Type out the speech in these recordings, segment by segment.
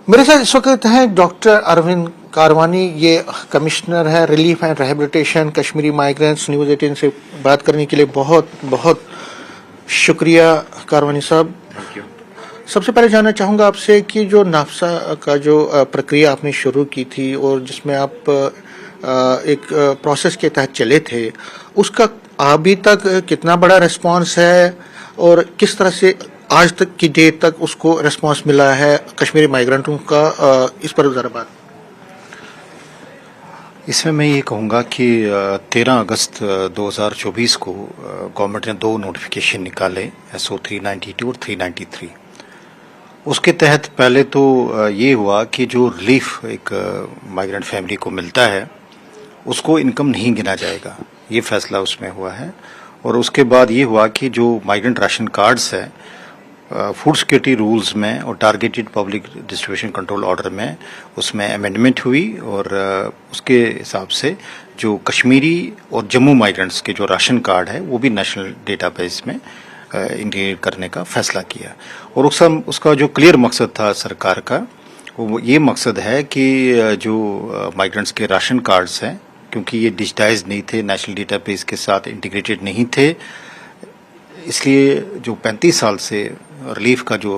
मेरे साथ इस वक्त हैं डॉक्टर अरविंद कारवानी। ये कमिश्नर है relief and rehabilitation Kashmiri migrants. News 18 से बात करने के लिए बहुत बहुत शुक्रिया कारवानी साहब। सबसे पहले जानना चाहूँगा आपसे कि जो नाफसा का जो प्रक्रिया आपने शुरू की थी और जिसमें आप एक प्रोसेस के तहत चले थे, उसका अभी तक कितना बड़ा रिस्पांस है और किस तरह से आज तक की डेट तक उसको रिस्पांस मिला है कश्मीरी माइग्रेंटों का, इस पर ज़रा बात। इसमें मैं ये कहूँगा कि 13 अगस्त 2024 को गवर्नमेंट ने 2 नोटिफिकेशन निकाले, SO 392 और 393। उसके तहत पहले तो ये हुआ कि जो रिलीफ एक माइग्रेंट फैमिली को मिलता है उसको इनकम नहीं गिना जाएगा, ये फैसला उसमें हुआ है। और उसके बाद ये हुआ कि जो माइग्रेंट राशन कार्ड्स है फूड सिक्योरिटी रूल्स में और targeted public distribution control order में उसमें अमेंडमेंट हुई और उसके हिसाब से जो कश्मीरी और जम्मू माइग्रेंट्स के जो राशन कार्ड है वो भी नेशनल डेटाबेस में इंटीग्रेट करने का फैसला किया। और उसका जो क्लियर मकसद था सरकार का, वो ये मकसद है कि जो माइग्रेंट्स के राशन कार्ड्स हैं, क्योंकि ये डिजिटाइज नहीं थे, नेशनल डेटाबेस के साथ इंटीग्रेटेड नहीं थे, इसलिए जो 35 साल से रिलीफ का जो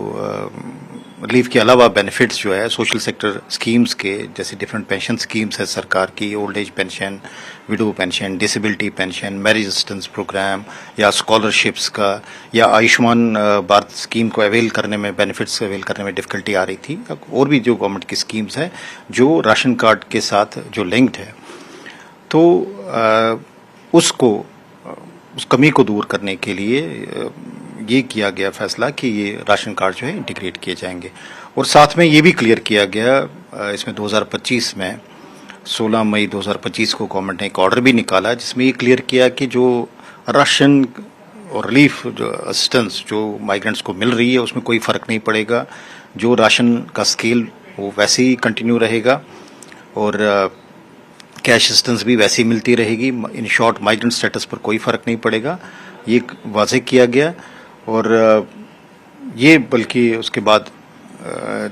रिलीफ के अलावा बेनिफिट्स जो है सोशल सेक्टर स्कीम्स के, जैसे डिफरेंट पेंशन स्कीम्स है सरकार की, old age pension, widow pension, disability pension, marriage assistance programme या स्कॉलरशिप्स का या आयुष्मान भारत स्कीम को अवेल करने में, बेनिफिट्स अवेल करने में डिफिकल्टी आ रही थी। और भी जो गवर्नमेंट की स्कीम्स है जो राशन कार्ड के साथ जो लिंक्ड है, तो उसको उस कमी को दूर करने के लिए ये किया गया फैसला कि ये राशन कार्ड जो है इंटीग्रेट किए जाएंगे। और साथ में ये भी क्लियर किया गया इसमें 2025 में 16 मई 2025 को गवर्नमेंट ने एक ऑर्डर भी निकाला जिसमें ये क्लियर किया कि जो राशन और रिलीफ जो असिस्टेंस जो माइग्रेंट्स को मिल रही है उसमें कोई फ़र्क नहीं पड़ेगा, जो राशन का स्केल वो वैसे ही कंटिन्यू रहेगा और कैश असिस्टेंस भी वैसी मिलती रहेगी। इन शॉर्ट माइग्रेंट स्टेटस पर कोई फ़र्क नहीं पड़ेगा, ये वाज़ेह किया गया। और ये बल्कि उसके बाद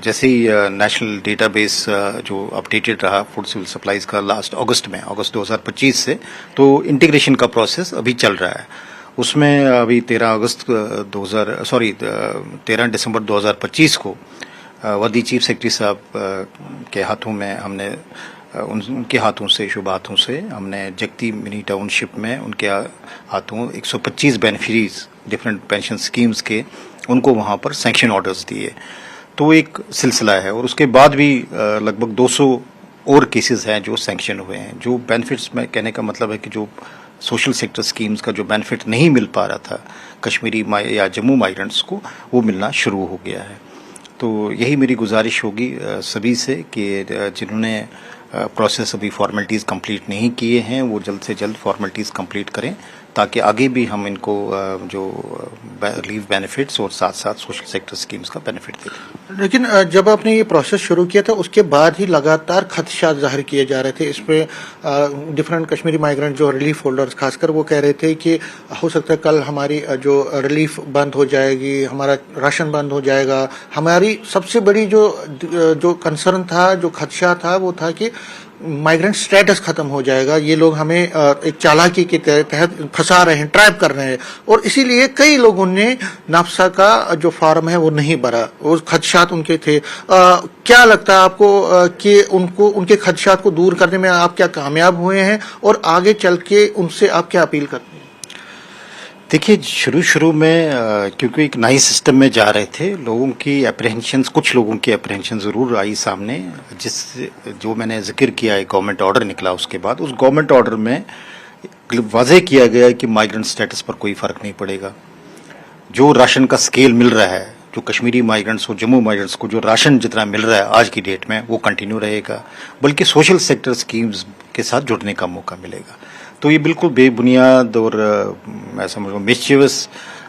जैसे ही नेशनल डेटाबेस जो अपडेटेड रहा फूड सिविल सप्लाईज का लास्ट अगस्त 2025 से, तो इंटीग्रेशन का प्रोसेस अभी चल रहा है। उसमें अभी 13 दिसंबर 2025 को वर्दी चीफ सेक्रेटरी साहब के हाथों में हमने उनके हाथों से, शुभ हाथों से हमने जगती मिनी टाउनशिप में उनके हाथों 125 बेनिफिशरीज डिफरेंट पेंशन स्कीम्स के, उनको वहाँ पर सैंक्शन ऑर्डर्स दिए। तो एक सिलसिला है और उसके बाद भी लगभग 200 और केसेस हैं जो सैंक्शन हुए हैं। जो बेनिफिट्स में कहने का मतलब है कि जो सोशल सेक्टर स्कीम्स का जो बेनिफिट नहीं मिल पा रहा था कश्मीरी या जम्मू माइग्रेंट्स को, वो मिलना शुरू हो गया है। तो यही मेरी गुजारिश होगी सभी से कि जिन्होंने प्रोसेस अभी फॉर्मेलिटीज़ कंप्लीट नहीं किए हैं वो जल्द से जल्द फॉर्मेलिटीज़ कंप्लीट करें, ताकि आगे भी हम इनको जो रिलीफ बेनिफिट्स और साथ साथ सोशल सेक्टर स्कीम्स का बेनिफिट दें। लेकिन जब आपने ये प्रोसेस शुरू किया था उसके बाद ही लगातार खदशात जाहिर किए जा रहे थे। इस पर डिफरेंट कश्मीरी माइग्रेंट जो रिलीफ होल्डर्स खासकर वो कह रहे थे कि हो सकता है कल हमारी जो रिलीफ बंद हो जाएगी, हमारा राशन बंद हो जाएगा। हमारी सबसे बड़ी जो कंसर्न था, जो खदशा था, वो था कि माइग्रेंट स्टेटस खत्म हो जाएगा। ये लोग हमें एक चालाकी के तहत फंसा रहे हैं, ट्रैप कर रहे हैं, और इसीलिए कई लोगों ने नाफसा का जो फॉर्म है वो नहीं भरा। वो खदशात उनके थे। क्या लगता है आपको कि उनके खदशात को दूर करने में आप क्या कामयाब हुए हैं और आगे चल के उनसे आप क्या अपील करते हैं? देखिए, शुरू में क्योंकि एक नए सिस्टम में जा रहे थे, लोगों की अप्रहेंशंस, कुछ लोगों की अप्रहेंशन ज़रूर आई सामने, जो मैंने जिक्र किया, एक गवर्नमेंट ऑर्डर निकला उसके बाद। उस गवर्नमेंट ऑर्डर में वाज़ेह किया गया कि माइग्रेंट स्टेटस पर कोई फ़र्क नहीं पड़ेगा। जो राशन का स्केल मिल रहा है, जो कश्मीरी माइग्रेंट्स और जम्मू माइग्रेंट्स को जो राशन जितना मिल रहा है आज की डेट में, वो कंटिन्यू रहेगा, बल्कि सोशल सेक्टर स्कीम्स के साथ जुड़ने का मौका मिलेगा। तो ये बिल्कुल बेबुनियाद और मैं समझूँ मिस्चीवस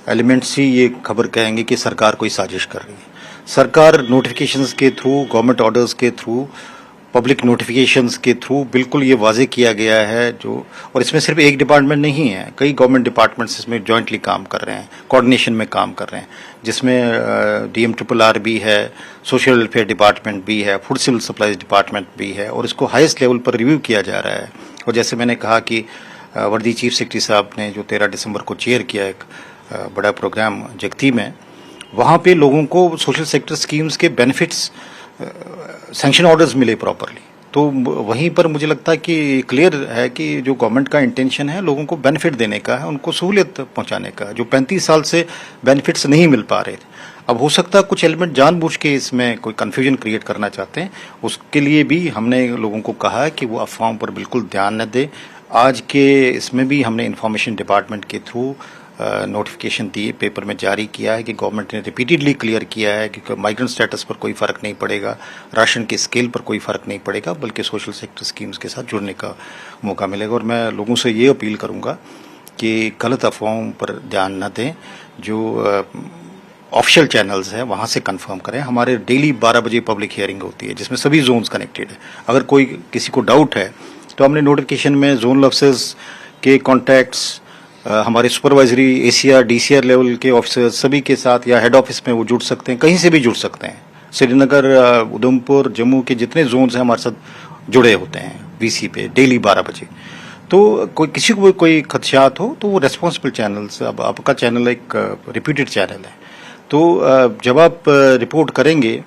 एलिमेंट्स ही ये खबर कहेंगे कि सरकार कोई साजिश कर रही है। सरकार नोटिफिकेशंस के थ्रू, गवर्नमेंट ऑर्डर्स के थ्रू पब्लिक नोटिफिकेशंस के थ्रू बिल्कुल ये वाजे किया गया है जो, और इसमें सिर्फ एक डिपार्टमेंट नहीं है, कई गवर्नमेंट डिपार्टमेंट्स इसमें जॉइंटली काम कर रहे हैं, कोऑर्डिनेशन में काम कर रहे हैं, जिसमें DMRRR भी है, सोशल वेलफेयर डिपार्टमेंट भी है, फूड सिविल सप्लाईज डिपार्टमेंट भी है, और इसको हाईएस्ट लेवल पर रिव्यू किया जा रहा है। और जैसे मैंने कहा कि वर्दी चीफ सेक्रेटरी साहब ने जो 13 दिसंबर को चेयर किया एक बड़ा प्रोग्राम जगती में, वहाँ पे लोगों को सोशल सेक्टर स्कीम्स के बेनिफिट्स, सैंक्शन ऑर्डर्स मिले प्रॉपरली। तो वहीं पर मुझे लगता है कि क्लियर है कि जो गवर्नमेंट का इंटेंशन है लोगों को बेनिफिट देने का है, उनको सहूलियत पहुंचाने का, जो 35 साल से बेनिफिट्स नहीं मिल पा रहे थे। अब हो सकता है कुछ एलिमेंट जानबूझ के इसमें कोई कंफ्यूजन क्रिएट करना चाहते हैं, उसके लिए भी हमने लोगों को कहा है कि वो अफवाहों पर बिल्कुल ध्यान न दें। आज के इसमें भी हमने इंफॉर्मेशन डिपार्टमेंट के थ्रू नोटिफिकेशन दिए, पेपर में जारी किया है कि गवर्नमेंट ने रिपीटेडली क्लियर किया है कि माइग्रेंट स्टेटस पर कोई फ़र्क नहीं पड़ेगा, राशन के स्केल पर कोई फ़र्क नहीं पड़ेगा, बल्कि सोशल सेक्टर स्कीम्स के साथ जुड़ने का मौका मिलेगा। और मैं लोगों से ये अपील करूंगा कि गलत अफवाहों पर ध्यान न दें, जो ऑफिशियल चैनल्स हैं वहाँ से कंफर्म करें। हमारे डेली 12 बजे पब्लिक हियरिंग होती है जिसमें सभी जोन्स कनेक्टेड है। अगर कोई किसी को डाउट है तो हमने नोटिफिकेशन में जोनल ऑफिसर्स के कॉन्टैक्ट्स, हमारे सुपरवाइजरी ACR DCR लेवल के ऑफिसर्स सभी के साथ, या हेड ऑफिस में वो जुड़ सकते हैं, कहीं से भी जुड़ सकते हैं। श्रीनगर, उधमपुर, जम्मू के जितने जोन्स हैं हमारे साथ जुड़े होते हैं VC पे डेली 12 बजे। तो कोई किसी को कोई खदशात हो तो वो रेस्पॉन्सिबल चैनल्स, अब आपका चैनल एक रिप्यूटेड चैनल है, तो जब आप रिपोर्ट करेंगे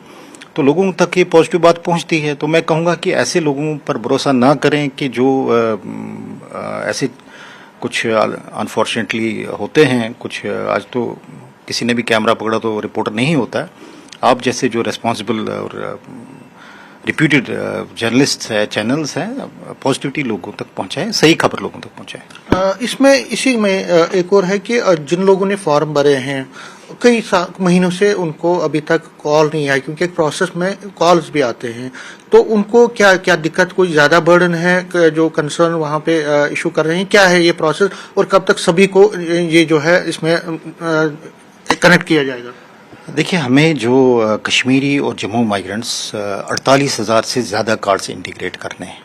तो लोगों तक ये पॉजिटिव बात पहुंचती है। तो मैं कहूँगा कि ऐसे लोगों पर भरोसा ना करें कि जो ऐसे कुछ अनफॉर्चुनेटली होते हैं, कुछ आज तो किसी ने भी कैमरा पकड़ा तो रिपोर्टर नहीं होता है। आप जैसे जो रेस्पॉन्सिबल और रिप्यूटेड जर्नलिस्ट है, चैनल्स हैं, पॉजिटिविटी लोगों तक पहुंचाएं, सही खबर लोगों तक पहुंचाएं। इसमें इसी में एक और है कि जिन लोगों ने फॉर्म भरे हैं कई महीनों से उनको अभी तक कॉल नहीं आई, क्योंकि एक प्रोसेस में कॉल्स भी आते हैं, तो उनको क्या क्या दिक्कत, कोई ज्यादा बर्डन है जो कंसर्न वहाँ पे इशू कर रहे हैं, क्या है ये प्रोसेस और कब तक सभी को ये जो है इसमें कनेक्ट किया जाएगा? देखिए, हमें जो कश्मीरी और जम्मू माइग्रेंट्स 48,000 से ज़्यादा कार्ड से इंटीग्रेट करने हैं,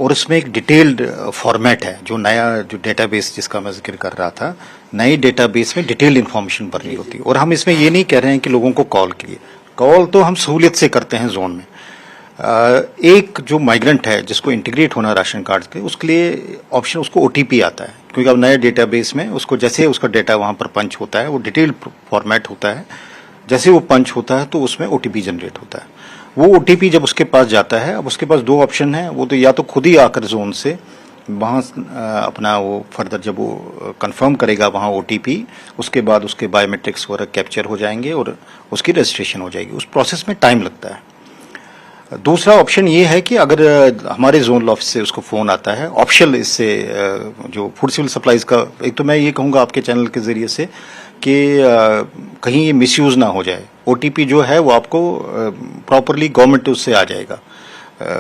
और उसमें एक डिटेल्ड फॉर्मेट है। जो नया जो डेटाबेस जिसका मैं जिक्र कर रहा था, नए डेटाबेस में डिटेल्ड इन्फॉर्मेशन भरनी होती है। और हम इसमें ये नहीं कह रहे हैं कि लोगों को कॉल करिए, कॉल तो हम सहूलियत से करते हैं जोन में। एक जो माइग्रेंट है जिसको इंटीग्रेट होना राशन कार्ड के, उसके लिए ऑप्शन, उसको OTP आता है, क्योंकि अब नए डेटाबेस में उसको जैसे उसका डेटा वहाँ पर पंच होता है, वो डिटेल्ड फॉर्मेट होता है, जैसे वो पंच होता है तो उसमें OTP जनरेट होता है। वो OTP जब उसके पास जाता है, अब उसके पास दो ऑप्शन है, वो तो या तो खुद ही आकर जोन से वहाँ अपना वो फर्दर जब वो कंफर्म करेगा वहाँ OTP, उसके बाद उसके बायोमेट्रिक्स वगैरह कैप्चर हो जाएंगे और उसकी रजिस्ट्रेशन हो जाएगी। उस प्रोसेस में टाइम लगता है। दूसरा ऑप्शन ये है कि अगर हमारे जोनल ऑफिस से उसको फोन आता है, ऑप्शनल इससे जो फूड सिविल सप्लाईज का, एक तो मैं ये कहूँगा आपके चैनल के जरिए से कि कहीं ये मिसयूज ना हो जाए। OTP जो है वो आपको प्रॉपरली गवर्नमेंट उससे आ जाएगा,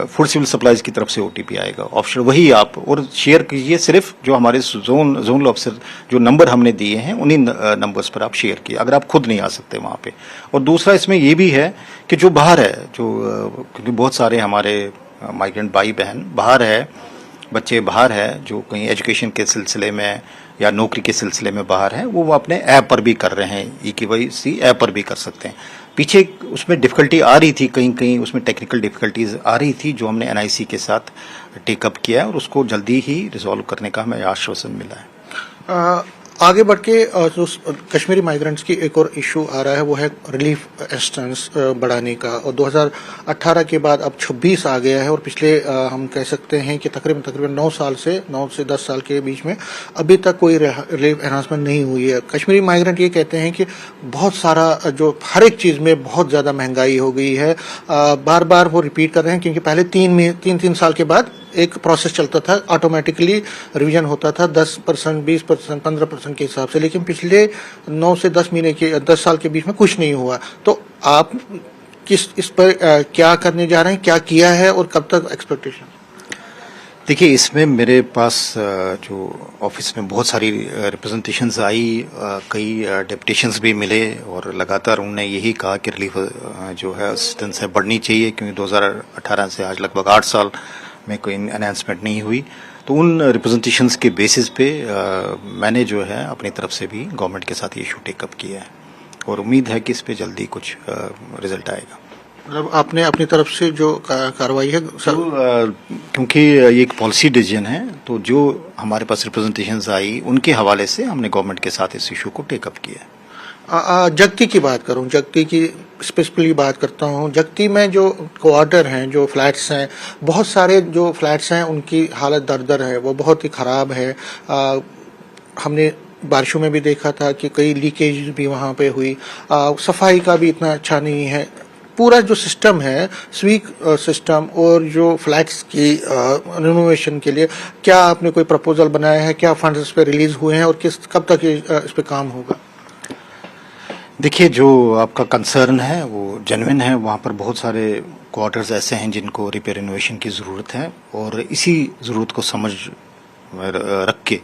फूड सिविल सप्लाईज की तरफ से OTP आएगा, ऑप्शन वही आप और शेयर कीजिए। सिर्फ जो हमारे जोनल ऑफिसर जो नंबर हमने दिए हैं उन्हीं नंबर्स पर आप शेयर कीजिए, अगर आप खुद नहीं आ सकते वहाँ पे। और दूसरा इसमें ये भी है कि जो बाहर है, जो क्योंकि बहुत सारे हमारे माइग्रेंट भाई बहन बाहर है, बच्चे बाहर है, जो कहीं एजुकेशन के सिलसिले में या नौकरी के सिलसिले में बाहर हैं, वो अपने ऐप पर भी कर रहे हैं, eKYC ऐप पर भी कर सकते हैं। पीछे उसमें डिफिकल्टी आ रही थी, कहीं कहीं उसमें टेक्निकल डिफिकल्टीज आ रही थी, जो हमने NIC के साथ टेकअप किया है और उसको जल्दी ही रिजॉल्व करने का हमें आश्वासन मिला है। आगे बढ़ के जो कश्मीरी माइग्रेंट्स की एक और इशू आ रहा है वो है रिलीफ असिस्टेंस बढ़ाने का, और 2018 के बाद अब 26 आ गया है, और पिछले हम कह सकते हैं कि तकरीबन 9 से 10 साल के बीच में अभी तक कोई रिलीफ एनहांसमेंट नहीं हुई है। कश्मीरी माइग्रेंट ये कहते हैं कि बहुत सारा जो हर एक चीज़ में बहुत ज़्यादा महंगाई हो गई है। बार बार वो रिपीट कर रहे हैं, क्योंकि पहले तीन साल के बाद एक प्रोसेस चलता था, ऑटोमेटिकली रिवीजन होता था 10%, 20%, 15% के हिसाब से, लेकिन पिछले 9 से 10 साल के बीच में कुछ नहीं हुआ। तो आप इस पर क्या करने जा रहे हैं, क्या किया है और कब तक एक्सपेक्टेशन? देखिए, इसमें मेरे पास जो ऑफिस में बहुत सारी रिप्रेजेंटेशंस आई, कई डेपुटेशंस भी मिले और लगातार उन्होंने यही कहा कि रिलीफ जो है असिस्टेंस है बढ़नी चाहिए, क्योंकि 2018 से आज लगभग 8 साल में कोई अनाउंसमेंट नहीं हुई। तो उन रिप्रेजेंटेशंस के बेसिस पे मैंने जो है अपनी तरफ से भी गवर्नमेंट के साथ ये इशू टेकअप किया है और उम्मीद है कि इस पे जल्दी कुछ रिजल्ट आएगा। मतलब आपने अपनी तरफ से जो कार्रवाई है तो क्योंकि ये एक पॉलिसी डिसीजन है, तो जो हमारे पास रिप्रेजेंटेशंस आई उनके हवाले से हमने गवर्नमेंट के साथ इस इशू को टेकअप किया है। जगती की बात करूं, जगती की स्पेसिफिकली बात करता हूं। जगती में जो क्वार्टर हैं, जो फ्लैट्स हैं, बहुत सारे जो फ्लैट्स हैं उनकी हालत दरदर है, वो बहुत ही ख़राब है। हमने बारिशों में भी देखा था कि कई लीकेज भी वहाँ पे हुई। सफाई का भी इतना अच्छा नहीं है। पूरा जो सिस्टम है, स्वीक सिस्टम और जो फ्लैट्स की रिनोवेशन के लिए क्या आपने कोई प्रपोजल बनाया है? क्या फंड्स इस पे रिलीज हुए हैं और कब तक इस पे काम होगा? देखिए, जो आपका कंसर्न है वो जेन्युइन है। वहाँ पर बहुत सारे क्वार्टर्स ऐसे हैं जिनको रिपेयर रिनोवेशन की ज़रूरत है और इसी ज़रूरत को समझ रख के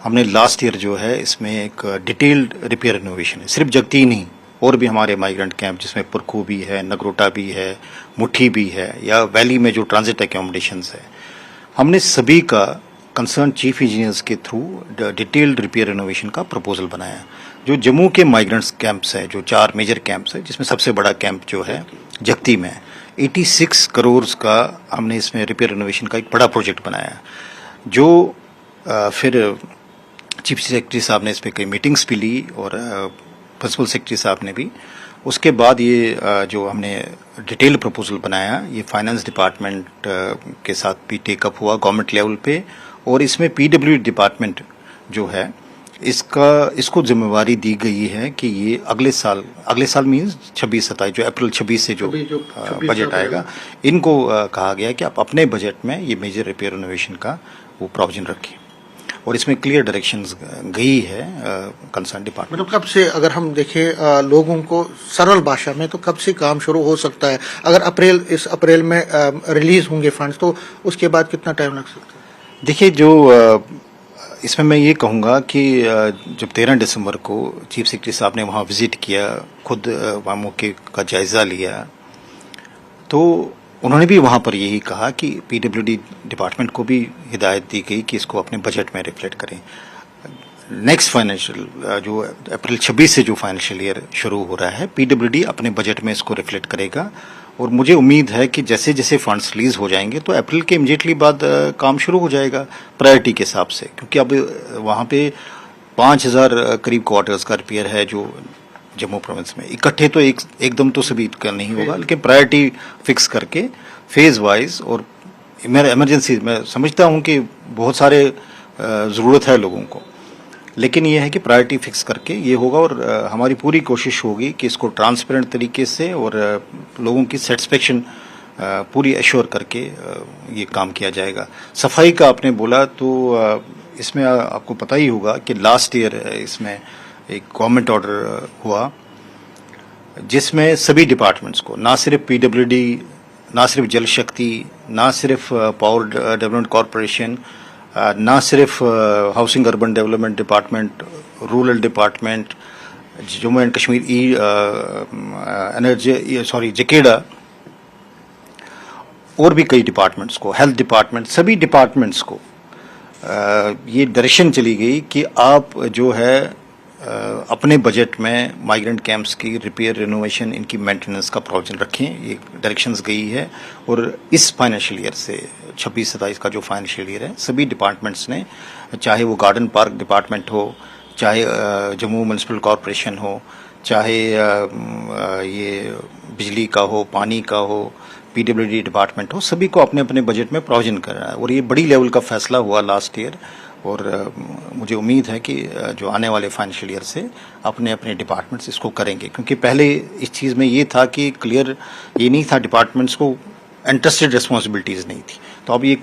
हमने लास्ट ईयर जो है इसमें एक डिटेल्ड रिपेयर रिनोवेशन है। सिर्फ जगती ही नहीं, और भी हमारे माइग्रेंट कैंप जिसमें पुरखू भी है, नगरोटा भी है, मुट्ठी भी है, या वैली में जो ट्रांजिट एकोमोडेशंस है, हमने सभी का कंसर्न चीफ इंजीनियर्स के थ्रू डिटेल्ड रिपेयर रिनोवेशन का प्रपोजल बनाया। जो जम्मू के माइग्रेंट्स कैंप्स है, जो 4 मेजर कैंप्स है, जिसमें सबसे बड़ा कैंप जो है जगती में 86 करोड़ का हमने इसमें रिपेयर रिनोवेशन का एक बड़ा प्रोजेक्ट बनाया, जो फिर चीफ सेक्रेटरी साहब ने इस पर कई मीटिंग्स भी ली और प्रिंसिपल सेक्रेटरी साहब ने भी। उसके बाद ये जो हमने डिटेल प्रपोजल बनाया, ये फाइनेंस डिपार्टमेंट के साथ भी टेकअप हुआ गवर्नमेंट लेवल पे, और इसमें पीडब्ल्यूडी डिपार्टमेंट जो है इसको जिम्मेवारी दी गई है कि ये अगले साल मीन्स 26-27 जो अप्रैल 26 से जो बजट आएगा, इनको कहा गया है कि आप अपने बजट में ये मेजर रिपेयर रिनोवेशन का वो प्रोविजन रखें, और इसमें क्लियर डायरेक्शंस गई है कंसर्न डिपार्टमेंट। मतलब कब से, अगर हम देखें लोगों को सरल भाषा में, तो कब से काम शुरू हो सकता है? अगर इस अप्रैल में रिलीज होंगे फंड्स, तो उसके बाद कितना टाइम लग सकता है? देखिए, जो इसमें मैं ये कहूँगा कि जब 13 दिसंबर को चीफ सेक्रेटरी साहब ने वहाँ विजिट किया, खुद वहाँ मौके का जायजा लिया, तो उन्होंने भी वहाँ पर यही कहा कि पीडब्ल्यूडी डिपार्टमेंट को भी हिदायत दी गई कि इसको अपने बजट में रिफ्लेक्ट करें। नेक्स्ट फाइनेंशियल जो अप्रैल 26 से जो फाइनेंशियल ईयर शुरू हो रहा है, पीडब्ल्यूडी अपने बजट में इसको रिफ्लेक्ट करेगा, और मुझे उम्मीद है कि जैसे जैसे फंड्स रिलीज हो जाएंगे तो अप्रैल के इमीडिएटली बाद काम शुरू हो जाएगा प्रायोरिटी के हिसाब से, क्योंकि अब वहाँ पे 5000 करीब क्वार्टर्स का रिपेयर है जो जम्मू प्रोविंस में। इकट्ठे तो एकदम तो सभी का नहीं होगा, लेकिन प्रायोरिटी फिक्स करके फेज वाइज, और इमरजेंसी मैं समझता हूँ कि बहुत सारे ज़रूरत है लोगों को, लेकिन ये है कि प्रायोरिटी फिक्स करके ये होगा, और हमारी पूरी कोशिश होगी कि इसको ट्रांसपेरेंट तरीके से और लोगों की सेटिस्फेक्शन पूरी एश्योर करके ये काम किया जाएगा। सफाई का आपने बोला, तो इसमें आपको पता ही होगा कि लास्ट ईयर इसमें एक गवर्नमेंट ऑर्डर हुआ जिसमें सभी डिपार्टमेंट्स को, ना सिर्फ पीडब्ल्यूडी, ना सिर्फ जल शक्ति, ना सिर्फ पावर डेवलपमेंट कॉरपोरेशन, ना सिर्फ housing urban development department, rural department, Jammu and Kashmir energy JAKEDA, और भी कई डिपार्टमेंट्स को, हेल्थ डिपार्टमेंट, सभी डिपार्टमेंट्स को ये डायरेक्शन चली गई कि आप जो है अपने बजट में माइग्रेंट कैंप्स की रिपेयर रिनोवेशन, इनकी मेंटेनेंस का प्रोविजन रखें। ये डायरेक्शंस गई है, और इस फाइनेंशियल ईयर से 26-27 का जो फाइनेंशियल ईयर है, सभी डिपार्टमेंट्स ने, चाहे वो गार्डन पार्क डिपार्टमेंट हो, चाहे जम्मू म्यूनिसिपल कॉरपोरेशन हो, चाहे ये बिजली का हो, पानी का हो, पीडब्ल्यूडी डिपार्टमेंट हो, सभी को अपने अपने बजट में प्रोविजन करना है, और ये बड़ी लेवल का फैसला हुआ लास्ट ईयर, और मुझे उम्मीद है कि जो आने वाले फाइनेंशियल ईयर से अपने अपने डिपार्टमेंट्स इसको करेंगे, क्योंकि पहले इस चीज़ में ये था कि क्लियर ये नहीं था, डिपार्टमेंट्स को इंटरेस्टेड रिस्पॉन्सिबिलिटीज़ नहीं थी। तो अब ये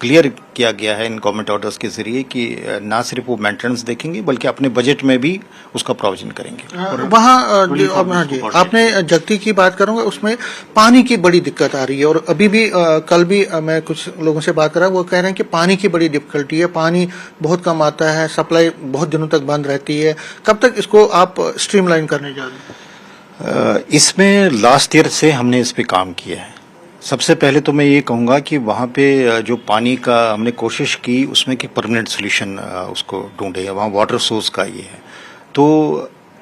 क्लियर किया गया है इन गवर्नमेंट ऑर्डर्स के जरिए कि ना सिर्फ वो मेंटेनेंस देखेंगे बल्कि अपने बजट में भी उसका प्रोविजन करेंगे। वहाँ हाँ जी, आपने जगती की बात करूंगा, उसमें पानी की बड़ी दिक्कत आ रही है और अभी भी कल भी मैं कुछ लोगों से बात कर रहा हूँ, वो कह रहे हैं कि पानी की बड़ी डिफिकल्टी है, पानी बहुत कम आता है, सप्लाई बहुत दिनों तक बंद रहती है। कब तक इसको आप स्ट्रीमलाइन करने जा रहे हैं? इसमें लास्ट ईयर से हमने इस पे काम किया है। सबसे पहले तो मैं ये कहूँगा कि वहाँ पे जो पानी का हमने कोशिश की उसमें कि परमानेंट सोल्यूशन उसको ढूंढे, वहाँ वाटर सोर्स का ये है। तो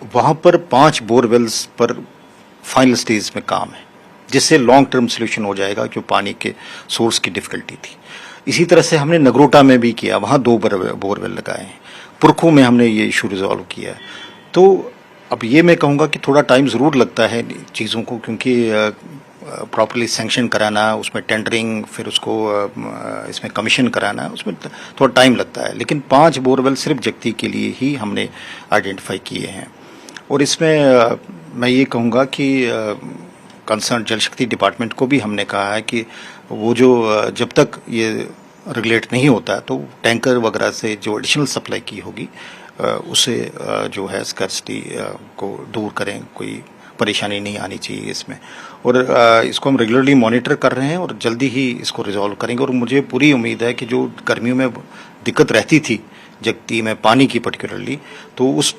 वहाँ पर 5 बोरवेल्स पर फाइनल स्टेज में काम है, जिससे लॉन्ग टर्म सोल्यूशन हो जाएगा जो पानी के सोर्स की डिफिकल्टी थी। इसी तरह से हमने नगरोटा में भी किया, वहाँ 2 बोरवेल लगाए हैं। पुरखू में हमने ये इशू रिजॉल्व किया है। तो अब ये मैं कहूँगा कि थोड़ा टाइम ज़रूर लगता है चीज़ों को, क्योंकि प्रॉपर्ली सैंक्शन कराना, उसमें टेंडरिंग, फिर उसको इसमें कमीशन कराना, उसमें थोड़ा टाइम लगता है। लेकिन 5 बोरवेल सिर्फ जगती के लिए ही हमने आइडेंटिफाई किए हैं। और इसमें मैं ये कहूँगा कि कंसर्न जल शक्ति डिपार्टमेंट को भी हमने कहा है कि वो जो जब तक ये रेगुलेट नहीं होता तो टैंकर वगैरह से जो एडिशनल सप्लाई की होगी उसे जो है स्कैर्सिटी को दूर करें, कोई परेशानी नहीं आनी चाहिए इसमें। और इसको हम रेगुलरली मॉनिटर कर रहे हैं और जल्दी ही इसको रिजॉल्व करेंगे। और मुझे पूरी उम्मीद है कि जो गर्मियों में दिक्कत रहती थी जगती में पानी की पर्टिकुलरली, तो उस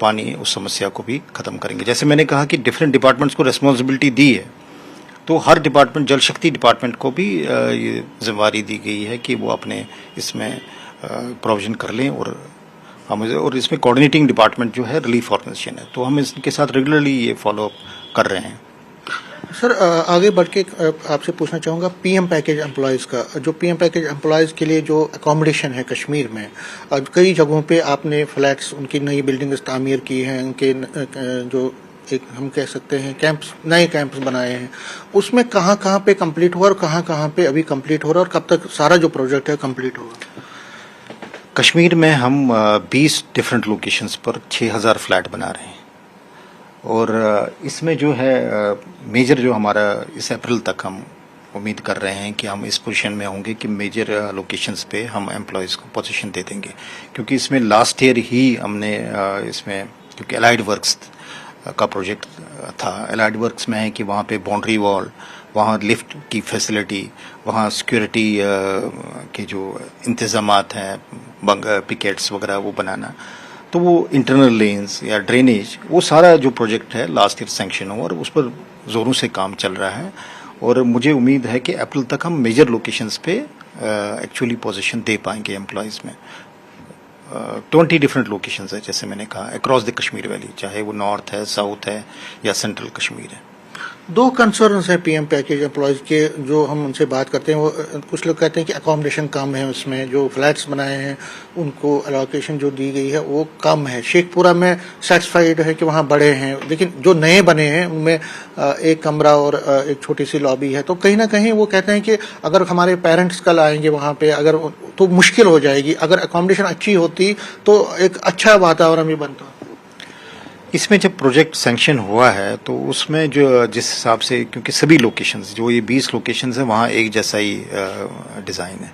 समस्या को भी खत्म करेंगे। जैसे मैंने कहा कि डिफरेंट डिपार्टमेंट्स को रिस्पॉन्सिबिलिटी दी है, तो हर डिपार्टमेंट, जल शक्ति डिपार्टमेंट को भी ये जिम्मेवारी दी गई है कि वो अपने इसमें प्रोविजन कर लें। और इसमें कोऑर्डिनेटिंग डिपार्टमेंट जो है रिलीफ ऑर्गेनाइजेशन है, तो हम इसके साथ रेगुलरली ये फॉलो अप कर रहे हैं। सर आगे बढ़ के आपसे पूछना चाहूँगा पीएम पैकेज एम्प्लॉयज़ का, जो पीएम पैकेज एम्प्लॉयज़ के लिए जो अकोमोडेशन है कश्मीर में, कई जगहों पे आपने फ्लैट्स, उनकी नई बिल्डिंग्स तामीर की हैं, उनके जो एक हम कह सकते हैं कैंप्स, नए कैंप्स बनाए हैं, उसमें कहाँ कहाँ पे कंप्लीट हुआ और कहाँ कहाँ पे अभी कंप्लीट हो रहा है, और कब तक सारा जो प्रोजेक्ट है कंप्लीट होगा? कश्मीर में हम 20 डिफरेंट लोकेशंस पर 6000 फ्लैट बना रहे हैं। और इसमें जो है मेजर जो हमारा इस अप्रैल तक हम उम्मीद कर रहे हैं कि हम इस पोजीशन में होंगे कि मेजर लोकेशंस पे हम एम्प्लॉयज़ को पोजीशन दे देंगे। क्योंकि इसमें लास्ट ईयर ही हमने इसमें, क्योंकि एलाइड वर्क्स का प्रोजेक्ट था, एलाइड वर्क्स में है कि वहाँ पे बाउंड्री वॉल, वहाँ लिफ्ट की फैसिलिटी, वहाँ सिक्योरिटी के जो इंतज़ामात हैं, पिकेट्स वगैरह वो बनाना, तो वो इंटरनल लेन्स या ड्रेनेज, वो सारा जो प्रोजेक्ट है लास्ट ईयर सैंक्शन हुआ और उस पर ज़ोरों से काम चल रहा है। और मुझे उम्मीद है कि अप्रैल तक हम मेजर लोकेशंस पे एक्चुअली पोजीशन दे पाएंगे एम्प्लॉयज़ में। 20 डिफरेंट लोकेशंस है, जैसे मैंने कहा, अक्रॉस द कश्मीर वैली, चाहे वो नॉर्थ है, साउथ है या सेंट्रल कश्मीर है। 2 कंसर्न्स हैं पीएम पैकेज एम्प्लॉयज़ के, जो हम उनसे बात करते हैं। वो कुछ लोग कहते हैं कि अकोमोडेशन कम है, उसमें जो फ्लैट्स बनाए हैं उनको अलोकेशन जो दी गई है वो कम है। शेखपुरा में सेटिस्फाइड है कि वहाँ बड़े हैं, लेकिन जो नए बने हैं उनमें एक कमरा और एक छोटी सी लॉबी है। तो कहीं ना कहीं वो कहते हैं कि अगर हमारे पेरेंट्स कल आएंगे वहाँ पे, अगर तो मुश्किल हो जाएगी। अगर अकोमोडेशन अच्छी होती तो एक अच्छा वातावरण भी बनता। इसमें जब प्रोजेक्ट सैंक्शन हुआ है तो उसमें जो जिस हिसाब से, क्योंकि सभी लोकेशंस, जो ये 20 लोकेशंस हैं, वहाँ एक जैसा ही डिज़ाइन है।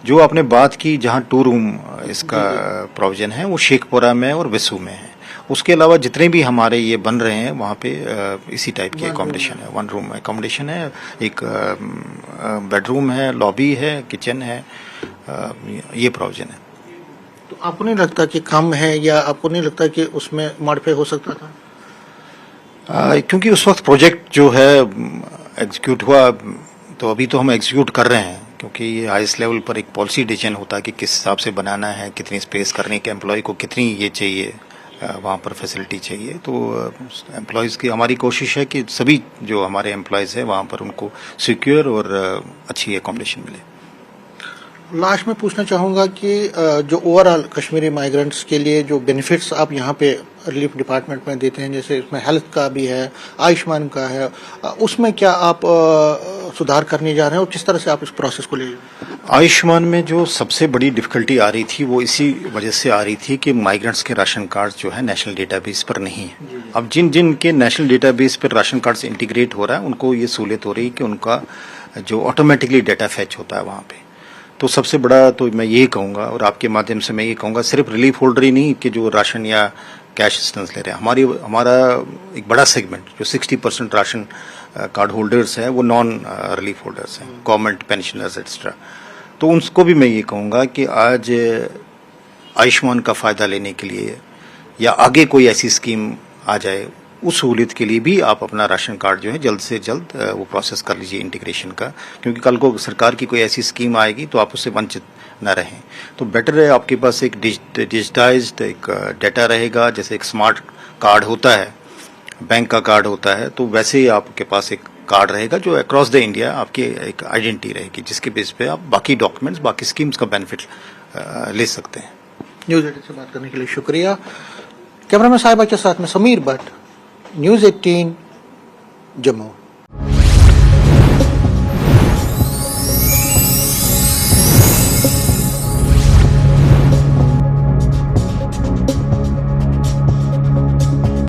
जो आपने बात की जहाँ 2 रूम इसका प्रोविजन है, वो शेखपुरा में और विसू में है। उसके अलावा जितने भी हमारे ये बन रहे हैं वहाँ पे इसी टाइप की अकोमोडेशन है। 1 रूम अकोमोडेशन है, एक बेडरूम है, लॉबी है, किचन है, ये प्रोविजन है। तो आपको नहीं लगता कि कम है, या आपको नहीं लगता कि उसमें मॉडिफाई हो सकता था? क्योंकि उस वक्त प्रोजेक्ट जो है एग्जीक्यूट हुआ, तो अभी तो हम एग्जीक्यूट कर रहे हैं, क्योंकि ये हाईएस्ट लेवल पर एक पॉलिसी डिसीजन होता है कि किस हिसाब से बनाना है, कितनी स्पेस करने के, एम्प्लॉय को कितनी ये चाहिए, वहाँ पर फैसिलिटी चाहिए। तो एम्प्लॉयज़ की हमारी कोशिश है कि सभी जो हमारे एम्प्लॉयज़ हैं वहाँ पर उनको सिक्योर और अच्छी एकोमोडेशन मिले। लास्ट में पूछना चाहूँगा कि जो ओवरऑल कश्मीरी माइग्रेंट्स के लिए जो बेनिफिट्स आप यहाँ पे रिलीफ डिपार्टमेंट में देते हैं, जैसे इसमें हेल्थ का भी है, आयुष्मान का है, उसमें क्या आप सुधार करने जा रहे हैं और किस तरह से आप इस प्रोसेस को ले रहे हैं? आयुष्मान में जो सबसे बड़ी डिफिकल्टी आ रही थी वो इसी वजह से आ रही थी कि माइग्रेंट्स के राशन कार्ड जो है नेशनल डेटाबेस पर नहीं है। अब जिन जिन के नेशनल डेटाबेस पर राशन कार्ड से इंटीग्रेट हो रहा है, उनको ये सहूलियत हो रही है कि उनका जो ऑटोमेटिकली डेटा फैच होता है वहाँ पे, तो सबसे बड़ा तो मैं यही कहूँगा, और आपके माध्यम से मैं ये कहूँगा, सिर्फ रिलीफ होल्डर ही नहीं कि जो राशन या कैश असिस्टेंस ले रहे हैं, हमारा एक बड़ा सेगमेंट जो 60% राशन कार्ड होल्डर्स हैं वो नॉन रिलीफ होल्डर्स हैं, गवर्नमेंट पेंशनर्स एक्सेट्रा। तो उनको भी मैं ये कहूँगा कि आज आयुष्मान का फ़ायदा लेने के लिए या आगे कोई ऐसी स्कीम आ जाए, उस सहूलियत के लिए भी आप अपना राशन कार्ड जो है जल्द से जल्द वो प्रोसेस कर लीजिए इंटीग्रेशन का, क्योंकि कल को सरकार की कोई ऐसी स्कीम आएगी तो आप उससे वंचित न रहें। तो बेटर है आपके पास एक डिजिटाइज्ड एक डाटा रहेगा, जैसे एक स्मार्ट कार्ड होता है, बैंक का कार्ड होता है, तो वैसे ही आपके पास एक कार्ड रहेगा जो अक्रॉस द इंडिया आपकी एक आइडेंटिटी रहेगी, जिसके बेस पे आप बाकी डॉक्यूमेंट्स, बाकी स्कीम्स का बेनिफिट ले सकते हैं। न्यूज 18 से बात करने के लिए शुक्रिया। कैमरामैन साहिबा के साथ में समीर भट्ट, न्यूज 18 जम्मू।